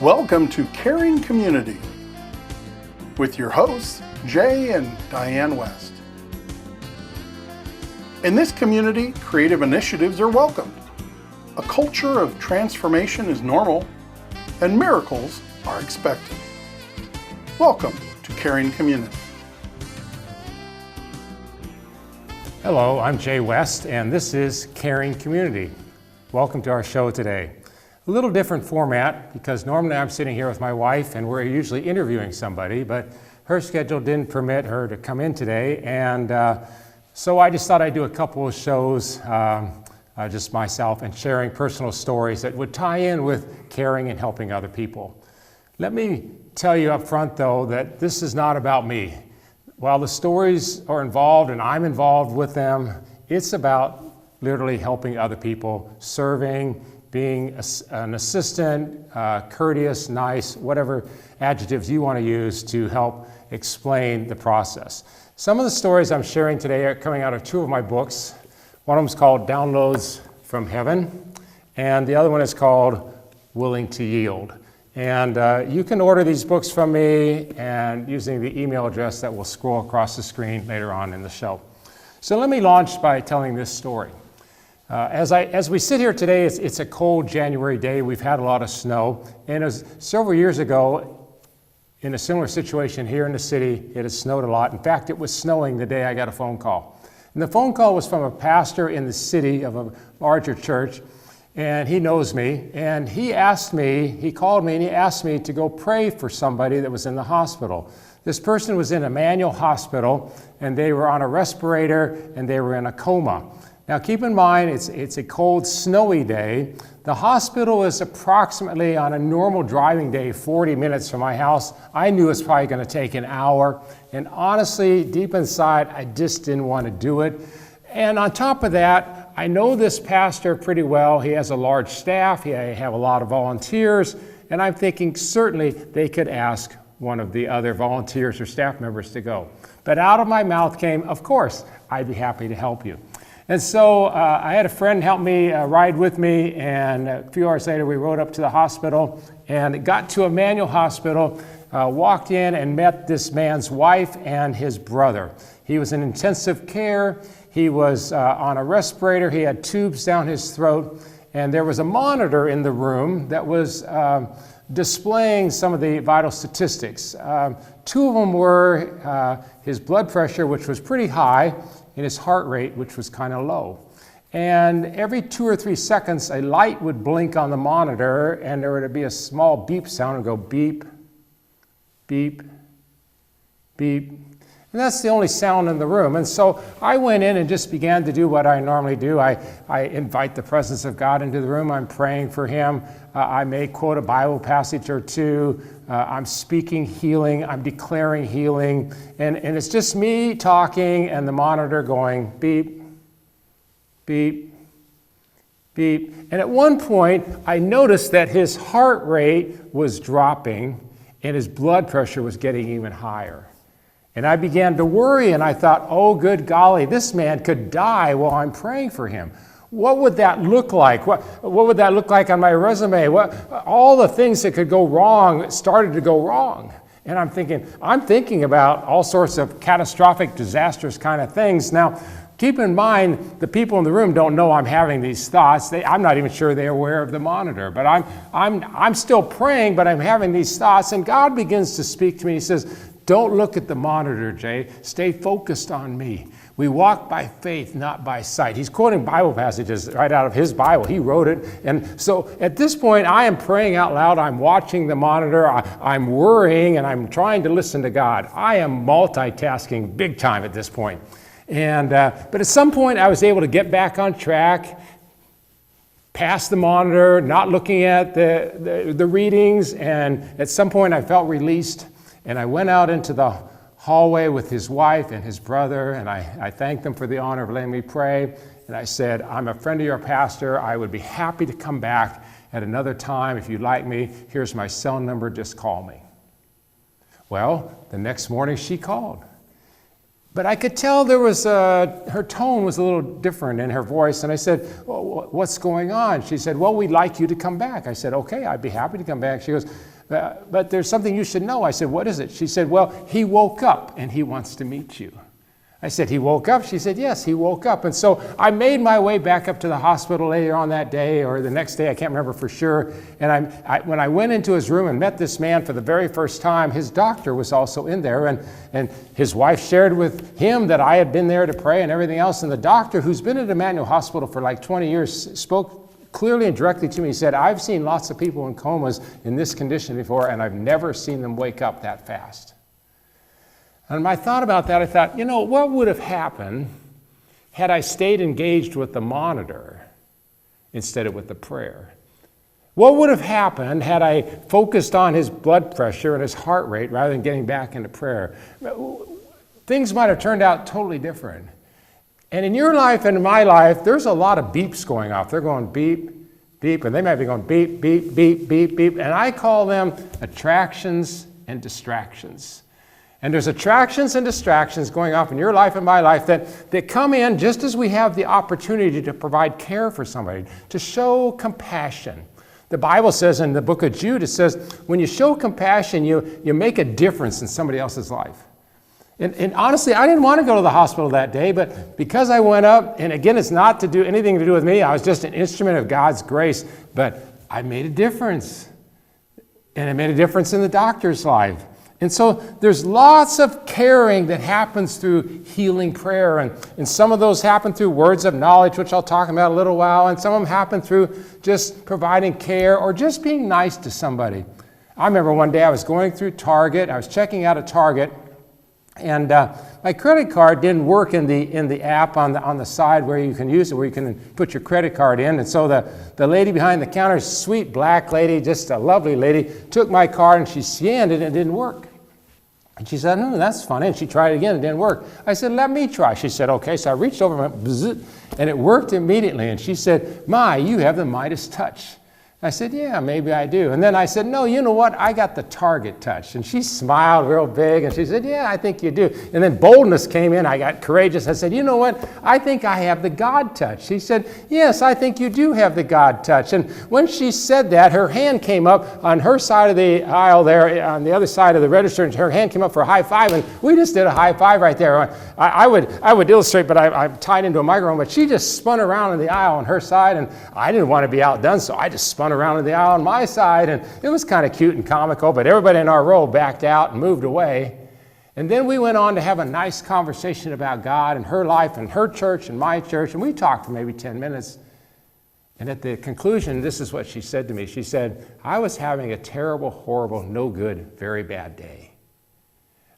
Welcome to Caring Community with your hosts, Jay and Diane West. In this community, creative initiatives are welcomed. A culture of transformation is normal, and miracles are expected. Welcome to Caring Community. Hello, I'm Jay West, and this is Caring Community. Welcome to our show today. A little different format because normally I'm sitting here with my wife and we're usually interviewing somebody, but her schedule didn't permit her to come in today, and so I just thought I'd do a couple of shows, just myself, and sharing personal stories that would tie in with caring and helping other people. Let me tell you up front, though, that this is not about me. While the stories are involved and I'm involved with them, it's about literally helping other people, serving, being an assistant, courteous, nice, whatever adjectives you want to use to help explain the process. Some of the stories I'm sharing today are coming out of two of my books. One of them is called Downloads from Heaven, and the other one is called Willing to Yield. And you can order these books from me and using the email address that will scroll across the screen later on in the show. So let me launch by telling this story. As we sit here today, it's a cold January day. We've had a lot of snow. And as several years ago, in a similar situation here in the city, it has snowed a lot. In fact, it was snowing the day I got a phone call. And the phone call was from a pastor in the city of a larger church. And he knows me, and he called me and he asked me to go pray for somebody that was in the hospital. This person was in a manual hospital, and they were on a respirator, and they were in a coma. Now keep in mind, it's a cold, snowy day. The hospital is approximately, on a normal driving day, 40 minutes from my house. I knew it was probably going to take an hour, and honestly, deep inside, I just didn't want to do it. And on top of that, I know this pastor pretty well. He has a large staff. He have a lot of volunteers. And I'm thinking certainly they could ask one of the other volunteers or staff members to go. But out of my mouth came, of course, I'd be happy to help you. And so I had a friend help me ride with me. And a few hours later, we rode up to the hospital and got to a manual hospital, walked in and met this man's wife and his brother. He was in intensive care. He was on a respirator, he had tubes down his throat, and there was a monitor in the room that was displaying some of the vital statistics. Two of them were his blood pressure, which was pretty high, and his heart rate, which was kind of low. And every 2 or 3 seconds, a light would blink on the monitor, and there would be a small beep sound and go beep, beep, beep. And that's the only sound in the room. And so I went in and just began to do what I normally do. I invite the presence of God into the room. I'm praying for him. I may quote a Bible passage or two. I'm speaking healing. I'm declaring healing. And it's just me talking and the monitor going beep, beep, beep. And at one point, I noticed that his heart rate was dropping and his blood pressure was getting even higher. And I began to worry, and I thought, oh, good golly, this man could die while I'm praying for him. What would that look like? What would that look like on my resume? All the things that could go wrong started to go wrong. And I'm thinking about all sorts of catastrophic, disastrous kind of things. Now, keep in mind, the people in the room don't know I'm having these thoughts. I'm not even sure they're aware of the monitor. But I'm still praying, but I'm having these thoughts. And God begins to speak to me. He says, don't look at the monitor, Jay. Stay focused on me. We walk by faith, not by sight. He's quoting Bible passages right out of his Bible. He wrote it. And so at this point, I am praying out loud. I'm watching the monitor. I'm worrying, and I'm trying to listen to God. I am multitasking big time at this point. But at some point, I was able to get back on track, past the monitor, not looking at the readings. And at some point, I felt released. And I went out into the hallway with his wife and his brother, and I thanked them for the honor of letting me pray. And I said, I'm a friend of your pastor. I would be happy to come back at another time if you'd like me. Here's my cell number. Just call me. Well, the next morning she called. But I could tell there was, her tone was a little different in her voice. And I said, well, what's going on? She said, well, we'd like you to come back. I said, okay, I'd be happy to come back. She goes, but there's something you should know. I said, what is it? She said, well, he woke up and he wants to meet you. I said, he woke up? She said, yes, he woke up. And so I made my way back up to the hospital later on that day or the next day, I can't remember for sure. And when I went into his room and met this man for the very first time, his doctor was also in there. And his wife shared with him that I had been there to pray and everything else. And the doctor, who's been at Emmanuel Hospital for like 20 years, spoke clearly and directly to me. He said, I've seen lots of people in comas in this condition before, and I've never seen them wake up that fast. And when I thought about that, I thought, what would have happened had I stayed engaged with the monitor instead of with the prayer? What would have happened had I focused on his blood pressure and his heart rate rather than getting back into prayer? Things might have turned out totally different. And in your life and in my life, there's a lot of beeps going off. They're going beep, beep, and they might be going beep, beep, beep, beep, beep. And I call them attractions and distractions. And there's attractions and distractions going off in your life and my life that come in just as we have the opportunity to provide care for somebody, to show compassion. The Bible says in the book of Jude, it says, when you show compassion, you make a difference in somebody else's life. And honestly, I didn't want to go to the hospital that day, but because I went up, and again, it's not to do anything to do with me, I was just an instrument of God's grace, but I made a difference. And it made a difference in the doctor's life. And so there's lots of caring that happens through healing prayer. And some of those happen through words of knowledge, which I'll talk about in a little while. And some of them happen through just providing care or just being nice to somebody. I remember one day I was going through Target. I was checking out at Target. And my credit card didn't work in the app on the side where you can use it, where you can put your credit card in. And so the lady behind the counter, sweet black lady, just a lovely lady, took my card and she scanned it and it didn't work. And she said, no, that's funny. And she tried it again, it didn't work. I said, let me try. She said, okay. So I reached over and went, bzz, and it worked immediately. And she said, my, you have the Midas touch. I said, yeah, maybe I do. And then I said, no, you know what? I got the Target touch. And she smiled real big, and she said, yeah, I think you do. And then boldness came in. I got courageous. I said, you know what? I think I have the God touch. She said, yes, I think you do have the God touch. And when she said that, her hand came up on her side of the aisle there, on the other side of the register, and her hand came up for a high five, and we just did a high five right there. I would illustrate, but I'm tied into a microphone, but she just spun around in the aisle on her side, and I didn't want to be outdone, so I just spun around in the aisle on my side, and it was kind of cute and comical, but everybody in our row backed out and moved away. And then we went on to have a nice conversation about God and her life and her church and my church, and we talked for maybe 10 minutes. And at the conclusion, this is what she said to me. She said, I was having a terrible, horrible, no good, very bad day.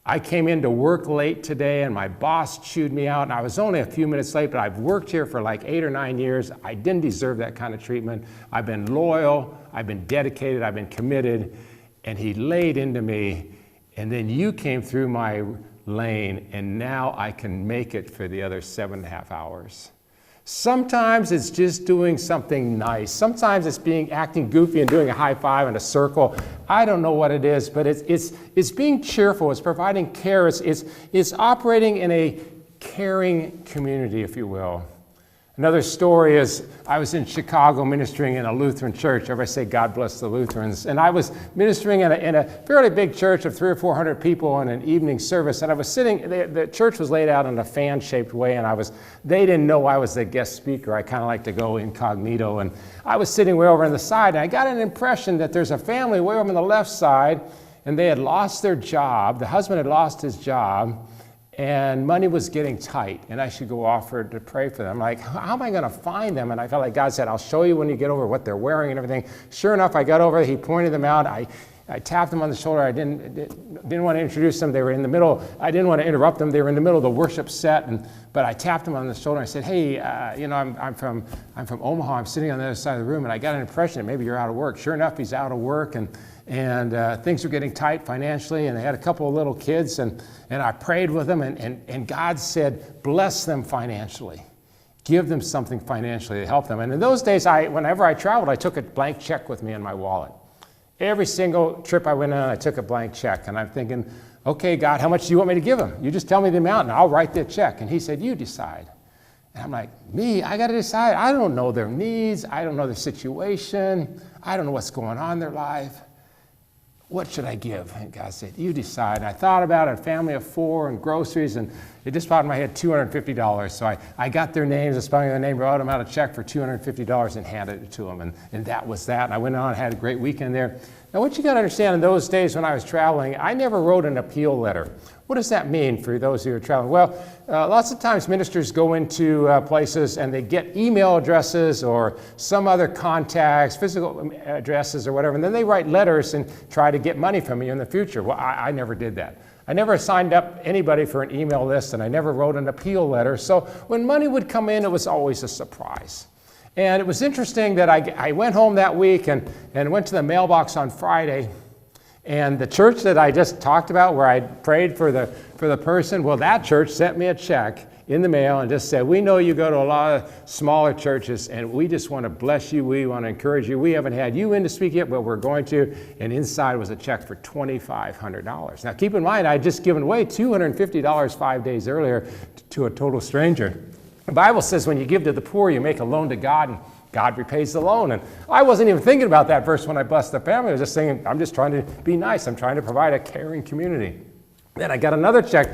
I came into work late today and my boss chewed me out, and I was only a few minutes late, but I've worked here for like 8 or 9 years. I didn't deserve that kind of treatment. I've been loyal, I've been dedicated, I've been committed, and he laid into me, and then you came through my lane, and now I can make it for the other 7.5 hours. Sometimes it's just doing something nice. Sometimes it's acting goofy and doing a high five in a circle. I don't know what it is, but it's being cheerful. It's providing care. It's operating in a caring community, if you will. Another story is I was in Chicago ministering in a Lutheran church. Everybody say, God bless the Lutherans. And I was ministering in a fairly big church of 300 or 400 people in an evening service. And I was sitting, the church was laid out in a fan-shaped way, and they didn't know I was the guest speaker. I kind of like to go incognito. And I was sitting way over on the side, and I got an impression that there's a family way over on the left side, and they had lost their job. The husband had lost his job, and money was getting tight, and I should go offer to pray for them. Like, how am I going to find them? And I felt like God said, I'll show you when you get over what they're wearing and everything. Sure enough, I got over, he pointed them out. I tapped them on the shoulder. I didn't want to introduce them. They were in the middle. I didn't want to interrupt them. They were in the middle of the worship set, but I tapped them on the shoulder. I said, hey, I'm from Omaha. I'm sitting on the other side of the room, and I got an impression that maybe you're out of work. Sure enough, he's out of work, and things were getting tight financially, and they had a couple of little kids, and I prayed with them, and God said, bless them financially. Give them something financially to help them. And in those days, whenever I traveled, I took a blank check with me in my wallet. Every single trip I went on, I took a blank check, and I'm thinking, okay, God, how much do you want me to give him? You just tell me the amount and I'll write the check. And he said, you decide. And I'm like, me? I got to decide? I don't know their needs. I don't know their situation. I don't know what's going on in their life. What should I give? And God said, you decide. And I thought about it, a family of 4 and groceries, and it just popped in my head, $250. So I got their names, I spelled their name, wrote them out a check for $250 and handed it to them. And that was that. And I went on and had a great weekend there. Now, what you got to understand, in those days when I was traveling, I never wrote an appeal letter. What does that mean for those who are traveling? Well, lots of times ministers go into places and they get email addresses or some other contacts, physical addresses or whatever, and then they write letters and try to get money from you in the future. Well, I never did that. I never signed up anybody for an email list, and I never wrote an appeal letter. So when money would come in, it was always a surprise. And it was interesting that I went home that week and went to the mailbox on Friday, and the church that I just talked about where I prayed for the person, well, that church sent me a check in the mail and just said, we know you go to a lot of smaller churches and we just want to bless you. We want to encourage you. We haven't had you in to speak yet, but we're going to. And inside was a check for $2,500. Now keep in mind, I had just given away $250 5 days earlier to a total stranger. The Bible says when you give to the poor, you make a loan to God, and God repays the loan. And I wasn't even thinking about that verse when I blessed the family. I was just saying, I'm just trying to be nice. I'm trying to provide a caring community. Then I got another check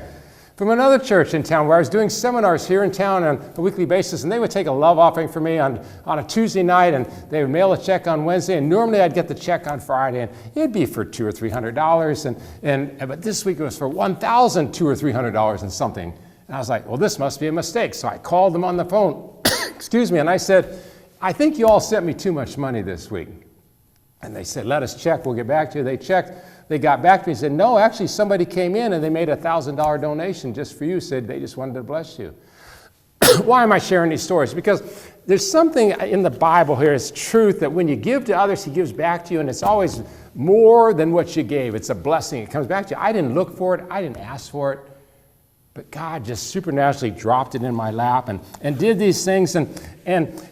from another church in town where I was doing seminars here in town on a weekly basis, and they would take a love offering for me on a Tuesday night, and they would mail a check on Wednesday, and normally I'd get the check on Friday, and it'd be for $200 or $300, but this week it was for $1,200 or $300 and something. And I was like, well, this must be a mistake. So I called them on the phone, excuse me, and I said, I think you all sent me too much money this week. And they said, let us check, we'll get back to you. They checked, they got back to me and said, no, actually somebody came in and they made a $1,000 donation just for you, said they just wanted to bless you. Why am I sharing these stories? Because there's something in the Bible here, it's truth, that when you give to others, he gives back to you, and it's always more than what you gave. It's a blessing, it comes back to you. I didn't look for it, I didn't ask for it. But God just supernaturally dropped it in my lap and did these things. And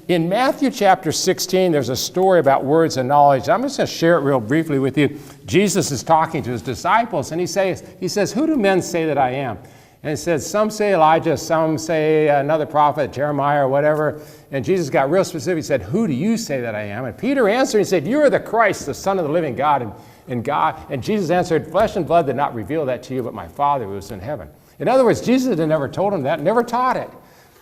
in Matthew chapter 16, there's a story about words and knowledge. I'm just going to share it real briefly with you. Jesus is talking to his disciples, and he says, who do men say that I am? And he says, some say Elijah, some say another prophet, Jeremiah or whatever. And Jesus got real specific. He said, who do you say that I am? And Peter answered, he said, you are the Christ, the Son of the living God. And Jesus answered, flesh and blood did not reveal that to you, but my Father who is in heaven. In other words, Jesus had never told them that, never taught it.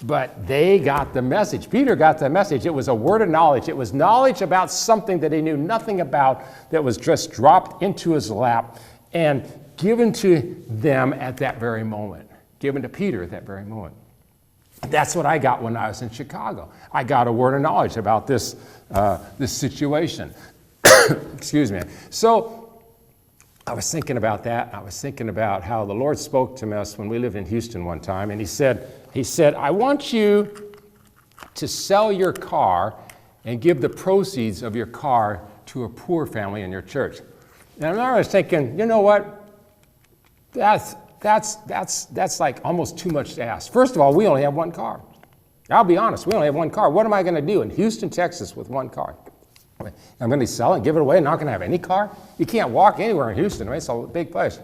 But they got the message. Peter got the message. It was a word of knowledge. It was knowledge about something that he knew nothing about, that was just dropped into his lap and given to them at that very moment. Given to Peter at that very moment. That's what I got when I was in Chicago. I got a word of knowledge about this situation. Excuse me. So I was thinking about that. I was thinking about how the Lord spoke to us when we lived in Houston one time, and he said, I want you to sell your car and give the proceeds of your car to a poor family in your church. And I was thinking, you know what? That's like almost too much to ask. First of all, we only have one car. I'll be honest, we only have one car. What am I going to do in Houston, Texas with one car? I'm going to sell it, give it away, not going to have any car? You can't walk anywhere in Houston, right? It's a big place.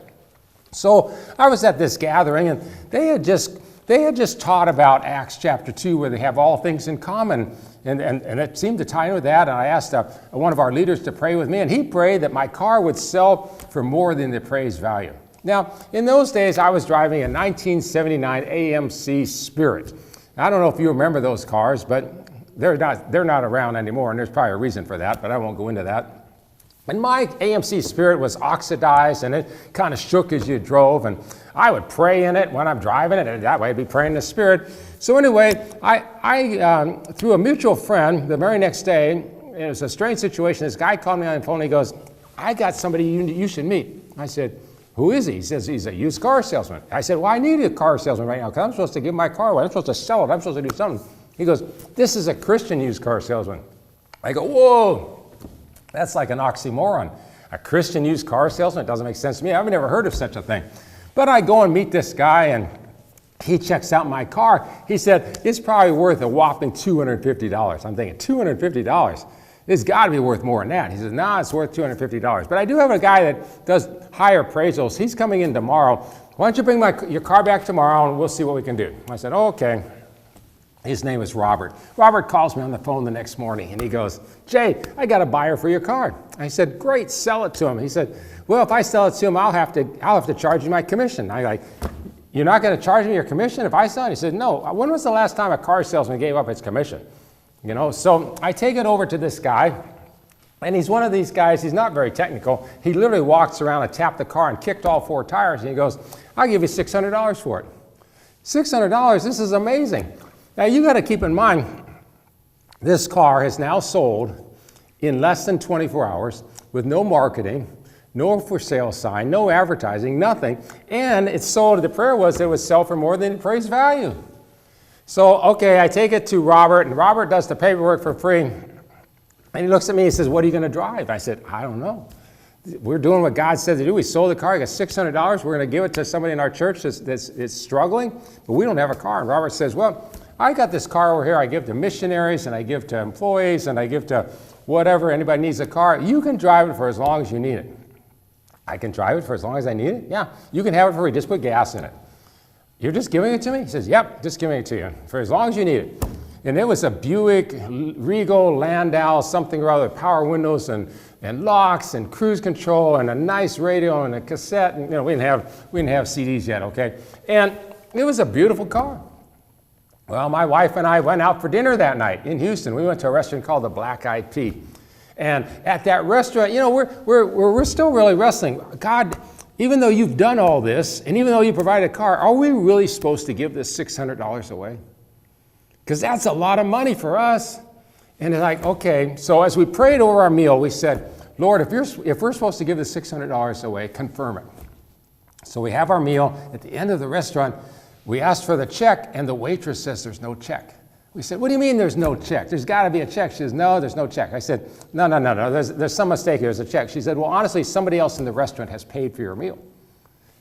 So I was at this gathering, and they had just taught about Acts chapter 2, where they have all things in common. And it seemed to tie in with that. And I asked one of our leaders to pray with me, and he prayed that my car would sell for more than the appraised value. Now, in those days, I was driving a 1979 AMC Spirit. I don't know if you remember those cars, but they're not around anymore, and there's probably a reason for that, but I won't go into that. And my AMC Spirit was oxidized, and it kind of shook as you drove, and I would pray in it when I'm driving it, and that way I'd be praying in the Spirit. So anyway, I through a mutual friend, the very next day, it was a strange situation. This guy called me on the phone, and he goes, I got somebody you should meet. I said, who is he? He says, he's a used car salesman. I said, well, I need a car salesman right now, because I'm supposed to give my car away. I'm supposed to sell it. I'm supposed to do something. He goes, this is a Christian used car salesman. I go, whoa, that's like an oxymoron. A Christian used car salesman? It doesn't make sense to me. I've never heard of such a thing. But I go and meet this guy, and he checks out my car. He said, it's probably worth a whopping $250. I'm thinking, $250? It's got to be worth more than that. He says, no, it's worth $250. But I do have a guy that does higher appraisals. He's coming in tomorrow. Why don't you bring your car back tomorrow and we'll see what we can do. I said, okay. His name is Robert. Robert calls me on the phone the next morning and he goes, Jay, I got a buyer for your car. I said, great, sell it to him. He said, well, if I sell it to him, I'll have to charge you my commission. I like, you're not going to charge me your commission if I sell it? He said, no. When was the last time a car salesman gave up its commission? You know, so I take it over to this guy, and he's one of these guys, he's not very technical. He literally walks around and tapped the car and kicked all 4 tires, and he goes, I'll give you $600 for it. $600, this is amazing. Now you got to keep in mind, this car has now sold in less than 24 hours with no marketing, no for sale sign, no advertising, nothing, and it's sold, the prayer was it would sell for more than appraised value. So, okay, I take it to Robert, and Robert does the paperwork for free. And he looks at me and says, what are you going to drive? I said, I don't know. We're doing what God said to do. We sold the car. I got $600. We're going to give it to somebody in our church that's struggling, but we don't have a car. And Robert says, well, I got this car over here. I give to missionaries, and I give to employees, and I give to whatever. Anybody needs a car. You can drive it for as long as you need it. I can drive it for as long as I need it? Yeah, you can have it for free. Just put gas in it. You're just giving it to me? He says, yep, just giving it to you for as long as you need it. And it was a Buick Regal Landau, something or other, power windows and locks and cruise control and a nice radio and a cassette. And, you know, we didn't have CDs yet, okay? And it was a beautiful car. Well, my wife and I went out for dinner that night in Houston. We went to a restaurant called the Black Eyed Pea. And at that restaurant, you know, we're still really wrestling. God, even though you've done all this, and even though you provide a car, are we really supposed to give this $600 away? Because that's a lot of money for us. And it's like, okay, so as we prayed over our meal, we said, Lord, if we're supposed to give this $600 away, confirm it. So we have our meal. At the end of the restaurant, we asked for the check, and the waitress says there's no check. We said, what do you mean there's no check? There's got to be a check. She says, no, there's no check. I said, no, there's some mistake here. There's a check. She said, well, honestly, somebody else in the restaurant has paid for your meal.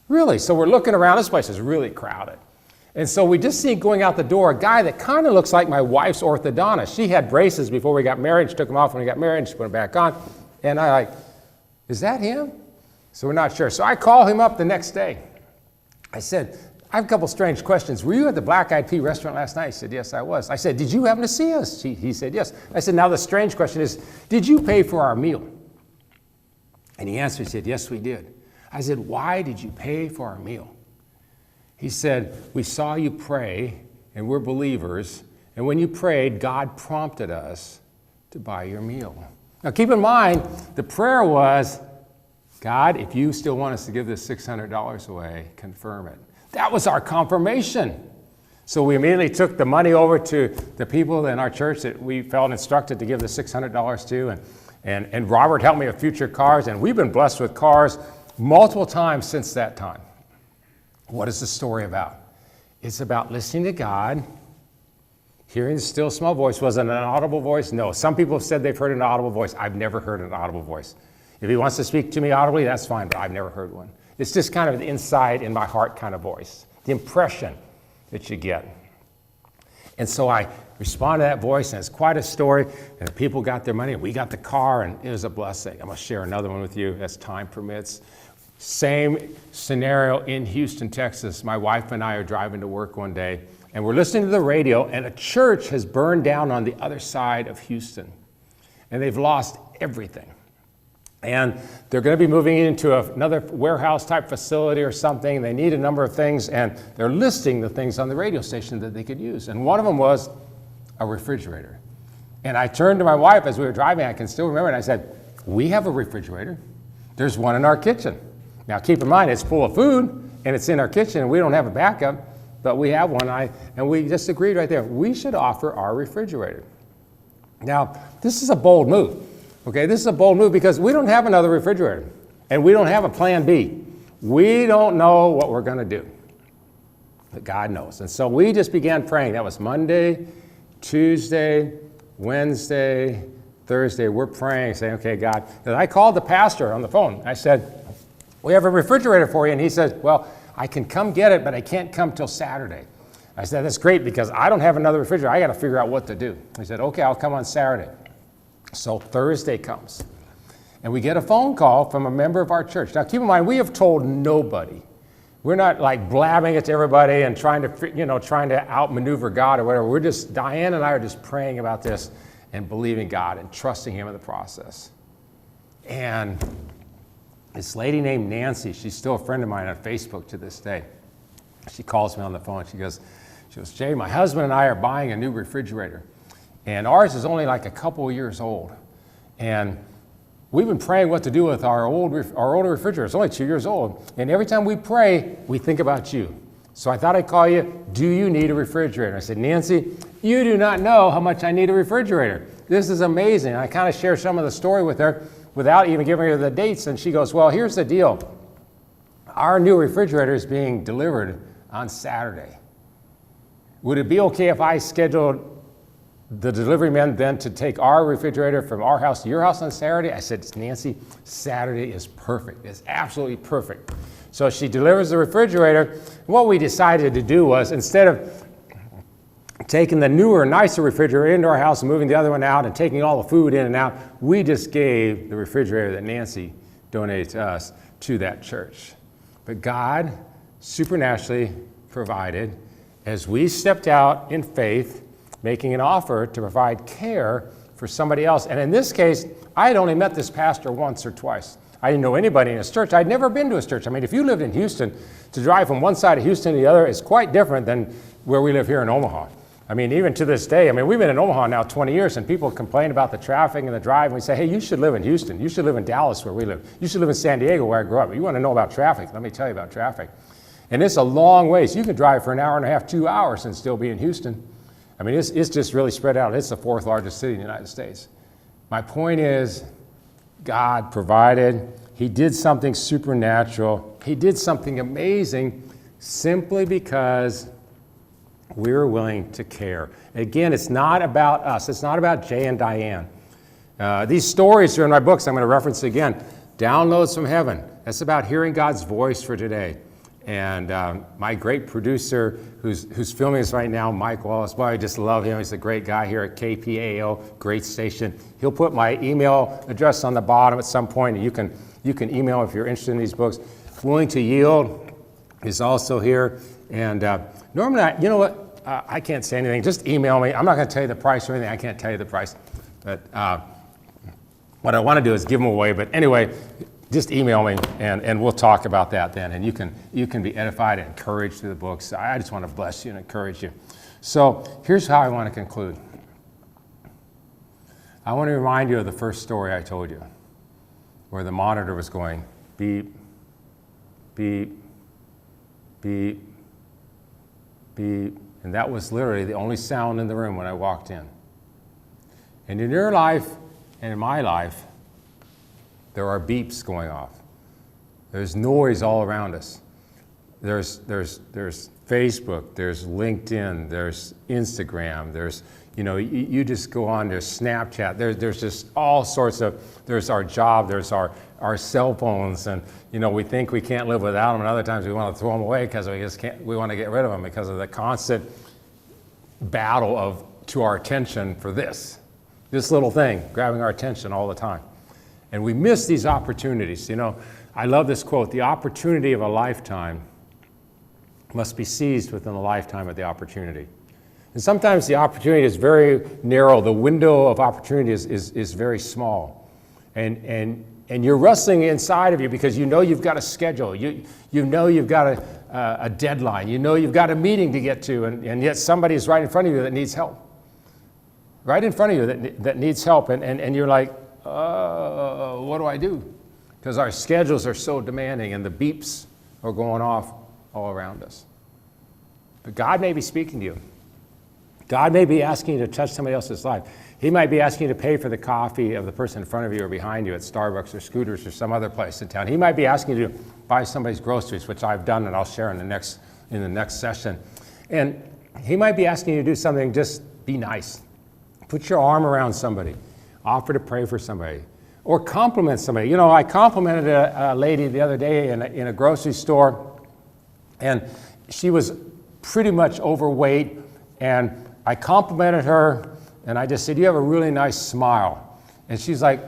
Really? So we're looking around. This place is really crowded. And so we just see going out the door a guy that kind of looks like my wife's orthodontist. She had braces before we got married. She took them off when we got married, and she put them back on. And I like, is that him? So we're not sure. So I call him up the next day. I said, I have a couple strange questions. Were you at the Black Eyed Pea restaurant last night? He said, yes, I was. I said, did you happen to see us? He said, yes. I said, now the strange question is, did you pay for our meal? And he answered, he said, yes, we did. I said, why did you pay for our meal? He said, we saw you pray, and we're believers, and when you prayed, God prompted us to buy your meal. Now keep in mind, the prayer was, God, if you still want us to give this $600 away, confirm it. That was our confirmation. So we immediately took the money over to the people in our church that we felt instructed to give the $600 to, and Robert helped me with future cars, and we've been blessed with cars multiple times since that time. What is the story about? It's about listening to God, hearing the still small voice. Was it an audible voice? No. Some people have said they've heard an audible voice. I've never heard an audible voice. If he wants to speak to me audibly, that's fine, but I've never heard one. It's just kind of the inside in my heart kind of voice, the impression that you get. And so I respond to that voice, and it's quite a story. And people got their money, and we got the car, and it was a blessing. I'm going to share another one with you as time permits. Same scenario in Houston, Texas. My wife and I are driving to work one day, and we're listening to the radio, and a church has burned down on the other side of Houston, and they've lost everything. And they're going to be moving into another warehouse type facility or something. They need a number of things, and they're listing the things on the radio station that they could use. And one of them was a refrigerator. And I turned to my wife as we were driving, I can still remember, and I said, we have a refrigerator. There's one in our kitchen. Now keep in mind, it's full of food, and it's in our kitchen, and we don't have a backup, but we have one. And we just agreed right there, we should offer our refrigerator. Now, this is a bold move. Okay, this is a bold move because we don't have another refrigerator, and we don't have a plan B. We don't know what we're going to do, but God knows. And so we just began praying. That was Monday, Tuesday, Wednesday, Thursday. We're praying, saying, okay, God. And I called the pastor on the phone. I said, we have a refrigerator for you. And he said, well, I can come get it, but I can't come till Saturday. I said, that's great because I don't have another refrigerator. I got to figure out what to do. He said, okay, I'll come on Saturday. So Thursday comes, and we get a phone call from a member of our church. Now, keep in mind, we have told nobody. We're not like blabbing it to everybody and trying to outmaneuver God or whatever. We're just, Diane and I are just praying about this and believing God and trusting Him in the process. And this lady named Nancy, she's still a friend of mine on Facebook to this day. She calls me on the phone. She goes, Jay, my husband and I are buying a new refrigerator. And ours is only like a couple of years old. And we've been praying what to do with our older refrigerator. It's only 2 years old. And every time we pray, we think about you. So I thought I'd call you, do you need a refrigerator? I said, Nancy, you do not know how much I need a refrigerator. This is amazing. And I kind of share some of the story with her without even giving her the dates. And she goes, well, here's the deal. Our new refrigerator is being delivered on Saturday. Would it be okay if I scheduled the delivery men then to take our refrigerator from our house to your house on Saturday? I said, Nancy, Saturday is perfect. It's absolutely perfect. So she delivers the refrigerator. What we decided to do was, instead of taking the newer, nicer refrigerator into our house and moving the other one out and taking all the food in and out, we just gave the refrigerator that Nancy donated to us to that church. But God supernaturally provided as we stepped out in faith, making an offer to provide care for somebody else. And in this case, I had only met this pastor once or twice. I didn't know anybody in his church. I'd never been to his church. I mean, if you lived in Houston, to drive from one side of Houston to the other is quite different than where we live here in Omaha. I mean, even to this day, I mean, we've been in Omaha now 20 years, and people complain about the traffic and the drive, and we say, hey, you should live in Houston. You should live in Dallas, where we live. You should live in San Diego, where I grew up. You want to know about traffic? Let me tell you about traffic. And it's a long ways. You can drive for an hour and a half, 2 hours, and still be in Houston. I mean, it's just really spread out. It's the fourth largest city in the United States. My point is, God provided. He did something supernatural. He did something amazing simply because we were willing to care. Again, it's not about us. It's not about Jay and Diane. These stories are in my books. I'm going to reference again. Downloads from Heaven. That's about hearing God's voice for today. And my great producer, who's filming this right now, Mike Wallace, boy, I just love him. He's a great guy here at KPAO, great station. He'll put my email address on the bottom at some point, and you can email if you're interested in these books. Willing to Yield is also here. And normally, you know what? I can't say anything. Just email me. I'm not going to tell you the price or anything. I can't tell you the price. But what I want to do is give them away. But anyway, just email me, and we'll talk about that then. And you can be edified and encouraged through the books. I just want to bless you and encourage you. So here's how I want to conclude. I want to remind you of the first story I told you, where the monitor was going beep, beep, beep, beep. And that was literally the only sound in the room when I walked in. And in your life and in my life, there are beeps going off. There's noise all around us. There's Facebook, there's LinkedIn, there's Instagram, there's, you just go on, there's Snapchat, there's just all sorts of, there's our job, there's our cell phones, and we think we can't live without them, and other times we want to throw them away because we want to get rid of them because of the constant battle to our attention for this little thing, grabbing our attention all the time. And we miss these opportunities. I love this quote, the opportunity of a lifetime must be seized within the lifetime of the opportunity. And sometimes the opportunity is very narrow. The window of opportunity is very small. And you're wrestling inside of you because you've got a schedule. You know you've got a deadline. You've got a meeting to get to, and yet somebody is right in front of you that needs help. Right in front of you that needs help, and you're like, what do I do? Because our schedules are so demanding and the beeps are going off all around us. But God may be speaking to you. God may be asking you to touch somebody else's life. He might be asking you to pay for the coffee of the person in front of you or behind you at Starbucks or Scooters or some other place in town. He might be asking you to buy somebody's groceries, which I've done and I'll share in the next session. And he might be asking you to do something, just be nice. Put your arm around somebody. Offer to pray for somebody. Or compliment somebody. I complimented a lady the other day in a grocery store, and she was pretty much overweight, and I complimented her, and I just said, you have a really nice smile. And she's like,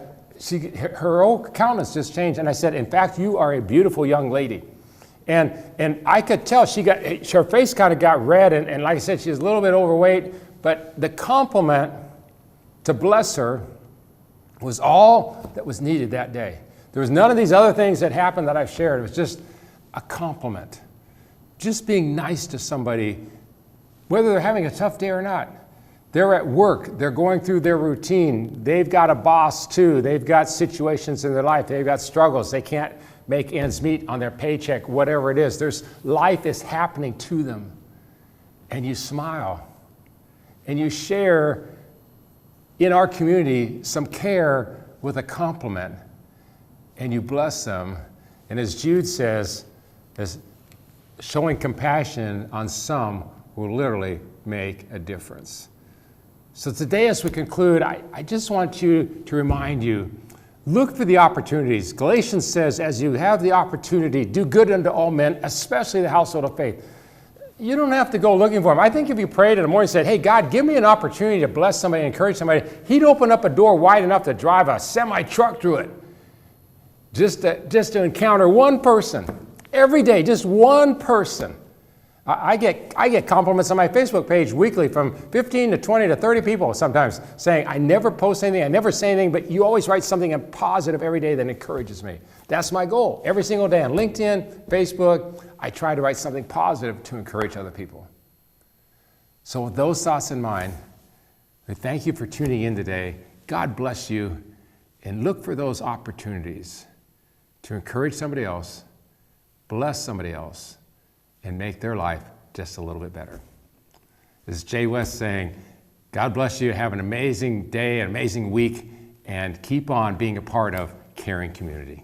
her whole countenance just changed. And I said, in fact, you are a beautiful young lady. And I could tell her face kind of got red. And like I said, she's a little bit overweight. But the compliment to bless her was all that was needed that day. There was none of these other things that happened that I've shared. It was just a compliment. Just being nice to somebody, whether they're having a tough day or not. They're at work, they're going through their routine. They've got a boss too. They've got situations in their life. They've got struggles. They can't make ends meet on their paycheck, whatever it is. Life is happening to them. And you smile. And you share in our community some care with a compliment. And you bless them. And as Jude says, as showing compassion on some will literally make a difference. So today, as we conclude, I just want you to remind you, look for the opportunities. Galatians says, as you have the opportunity, do good unto all men, especially the household of faith. You don't have to go looking for them. I think if you prayed in the morning and said, hey, God, give me an opportunity to bless somebody, encourage somebody, he'd open up a door wide enough to drive a semi-truck through it. Just to encounter one person. Every day, just one person. I get compliments on my Facebook page weekly from 15 to 20 to 30 people sometimes saying, I never post anything, I never say anything, but you always write something positive every day that encourages me. That's my goal. Every single day on LinkedIn, Facebook, I try to write something positive to encourage other people. So with those thoughts in mind, we thank you for tuning in today. God bless you, and look for those opportunities to encourage somebody else, bless somebody else, and make their life just a little bit better. This is Jay West saying, God bless you, have an amazing day, an amazing week, and keep on being a part of Caring Community.